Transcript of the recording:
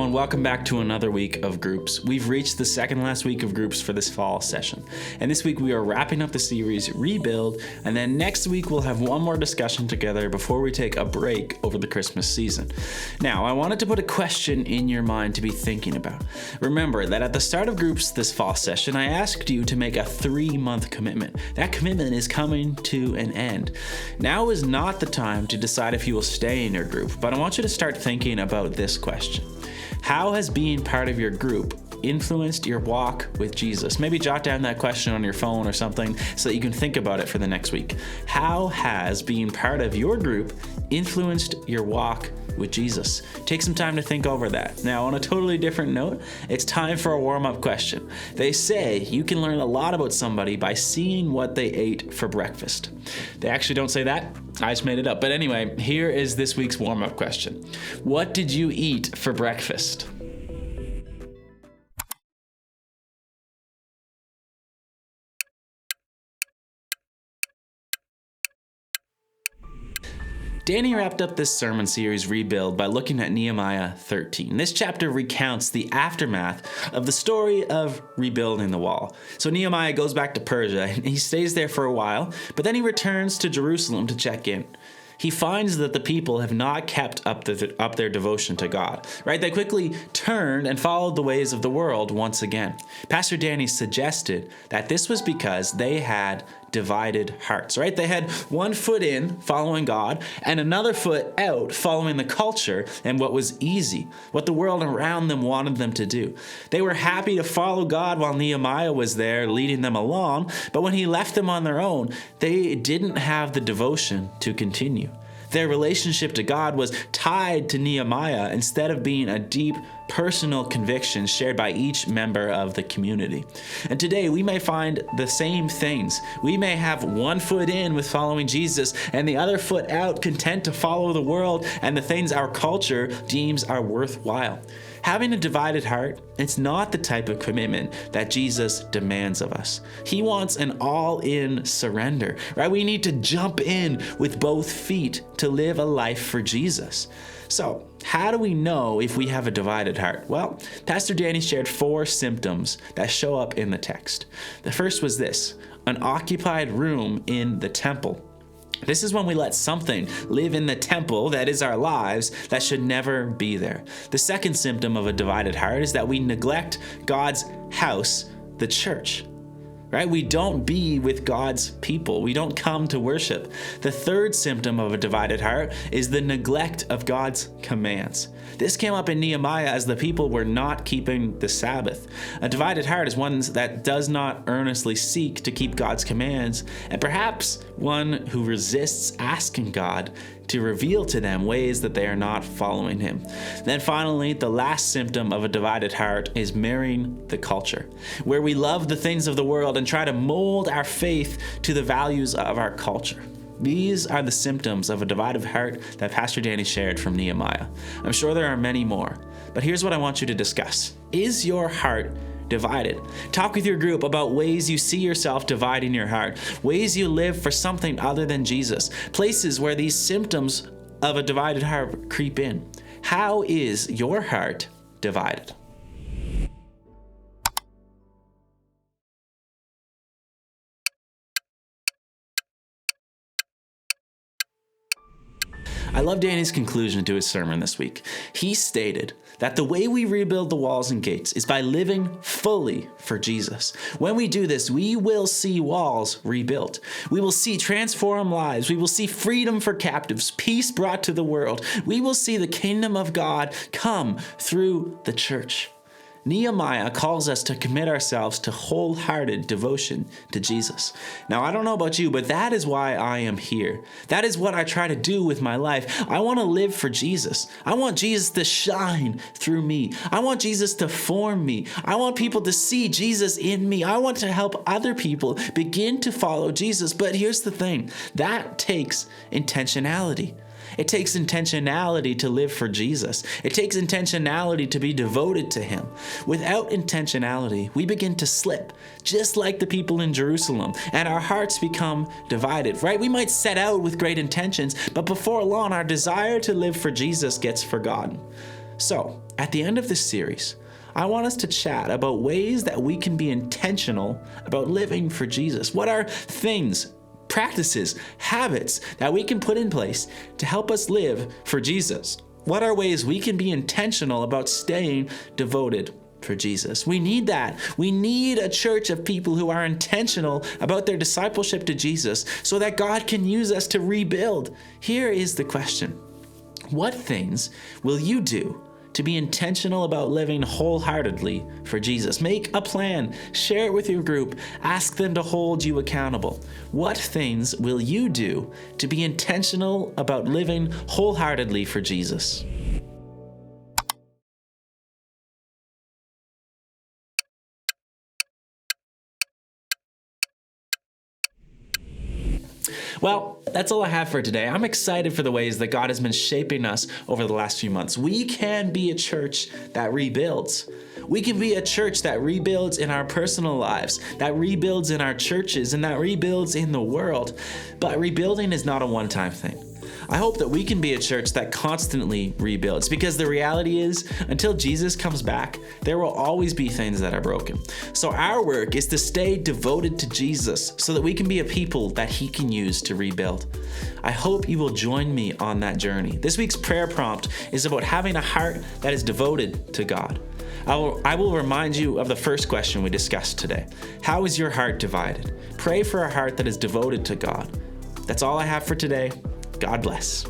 and welcome back to another week of groups. We've reached the second last week of groups for this fall session. And this week we are wrapping up the series Rebuild, and then next week we'll have one more discussion together before we take a break over the Christmas season. Now, I wanted to put a question in your mind to be thinking about. Remember that at the start of groups this fall session, I asked you to make a 3-month commitment. That commitment is coming to an end. Now is not the time to decide if you will stay in your group, but I want you to start thinking about this question. How has being part of your group influenced your walk with Jesus? Maybe jot down that question on your phone or something so that you can think about it for the next week. How has being part of your group influenced your walk with Jesus? Take some time to think over that. Now, on a totally different note, it's time for a warm-up question. They say you can learn a lot about somebody by seeing what they ate for breakfast. They actually don't say that. I just made it up. But anyway, here is this week's warm-up question. What did you eat for breakfast? Danny wrapped up this sermon series Rebuild by looking at Nehemiah 13. This chapter recounts the aftermath of the story of rebuilding the wall. So Nehemiah goes back to Persia and he stays there for a while, but then he returns to Jerusalem to check in. He finds that the people have not kept up their devotion to God, right? They quickly turned and followed the ways of the world once again. Pastor Danny suggested that this was because they had divided hearts, right? They had one foot in following God and another foot out following the culture and what was easy, what the world around them wanted them to do. They were happy to follow God while Nehemiah was there leading them along, but when he left them on their own, they didn't have the devotion to continue. Their relationship to God was tied to Nehemiah instead of being a deep personal conviction shared by each member of the community. And today we may find the same things. We may have one foot in with following Jesus and the other foot out, content to follow the world and the things our culture deems are worthwhile. Having a divided heart, it's not the type of commitment that Jesus demands of us. He wants an all-in surrender, right? We need to jump in with both feet to live a life for Jesus. So, how do we know if we have a divided heart? Well, Pastor Danny shared 4 symptoms that show up in the text. The first was this: an occupied room in the temple. This is when we let something live in the temple that is our lives that should never be there. The second symptom of a divided heart is that we neglect God's house, the church. Right? We don't be with God's people. We don't come to worship. The third symptom of a divided heart is the neglect of God's commands. This came up in Nehemiah as the people were not keeping the Sabbath. A divided heart is one that does not earnestly seek to keep God's commands, and perhaps one who resists asking God to reveal to them ways that they are not following him. Then finally, the last symptom of a divided heart is marrying the culture, where we love the things of the world and try to mold our faith to the values of our culture. These are the symptoms of a divided heart that Pastor Danny shared from Nehemiah. I'm sure there are many more, but here's what I want you to discuss. Is your heart divided? Talk with your group about ways you see yourself dividing your heart, ways you live for something other than Jesus, places where these symptoms of a divided heart creep in. How is your heart divided? I love Danny's conclusion to his sermon this week. He stated that the way we rebuild the walls and gates is by living fully for Jesus. When we do this, we will see walls rebuilt. We will see transformed lives. We will see freedom for captives, peace brought to the world. We will see the kingdom of God come through the church. Nehemiah calls us to commit ourselves to wholehearted devotion to Jesus. Now, I don't know about you, but that is why I am here. That is what I try to do with my life. I want to live for Jesus. I want Jesus to shine through me. I want Jesus to form me. I want people to see Jesus in me. I want to help other people begin to follow Jesus. But here's the thing, that takes intentionality. It takes intentionality to live for Jesus. It takes intentionality to be devoted to him. Without intentionality, we begin to slip, just like the people in Jerusalem, and our hearts become divided, right? We might set out with great intentions, but before long, our desire to live for Jesus gets forgotten. So, at the end of this series, I want us to chat about ways that we can be intentional about living for Jesus. What are things, practices, habits that we can put in place to help us live for Jesus? What are ways we can be intentional about staying devoted for Jesus? We need that. We need a church of people who are intentional about their discipleship to Jesus so that God can use us to rebuild. Here is the question. What things will you do to be intentional about living wholeheartedly for Jesus? Make a plan, share it with your group, ask them to hold you accountable. What things will you do to be intentional about living wholeheartedly for Jesus? Well, that's all I have for today. I'm excited for the ways that God has been shaping us over the last few months. We can be a church that rebuilds. We can be a church that rebuilds in our personal lives, that rebuilds in our churches, and that rebuilds in the world. But rebuilding is not a one-time thing. I hope that we can be a church that constantly rebuilds, because the reality is, until Jesus comes back, there will always be things that are broken. So our work is to stay devoted to Jesus so that we can be a people that he can use to rebuild. I hope you will join me on that journey. This week's prayer prompt is about having a heart that is devoted to God. I will remind you of the first question we discussed today. How is your heart divided? Pray for a heart that is devoted to God. That's all I have for today. God bless.